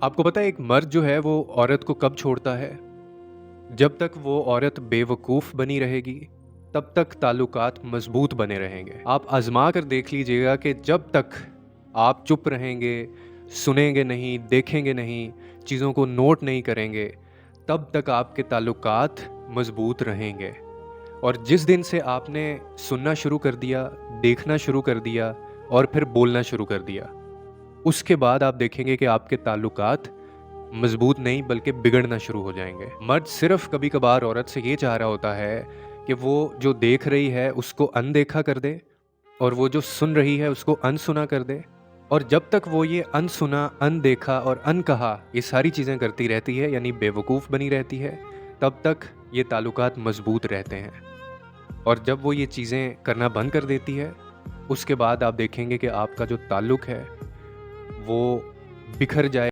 आपको पता है एक मर्द जो है वो औरत को कब छोड़ता है? जब तक वो औरत बेवकूफ़ बनी रहेगी, तब तक ताल्लुकात मज़बूत बने रहेंगे। आप आज़मा कर देख लीजिएगा कि जब तक आप चुप रहेंगे, सुनेंगे नहीं, देखेंगे नहीं, चीज़ों को नोट नहीं करेंगे, तब तक आपके ताल्लुकात मज़बूत रहेंगे। और जिस दिन से आपने सुनना शुरू कर दिया, देखना शुरू कर दिया और फिर बोलना शुरू कर दिया, उसके बाद आप देखेंगे कि आपके ताल्लुकात मजबूत नहीं बल्कि बिगड़ना शुरू हो जाएंगे। मर्द सिर्फ कभी कभार औरत से ये चाह रहा होता है कि वो जो देख रही है उसको अनदेखा कर दे और वो जो सुन रही है उसको अनसुना कर दे। और जब तक वो ये अनसुना, अनदेखा और अनकहा ये सारी चीज़ें करती रहती है, यानी बेवकूफ़ बनी रहती है, तब तक ये ताल्लुकात मजबूत रहते हैं। और जब वो ये चीज़ें करना बंद कर देती है, उसके बाद आप देखेंगे कि आपका जो ताल्लुक है वो बिखर जाए।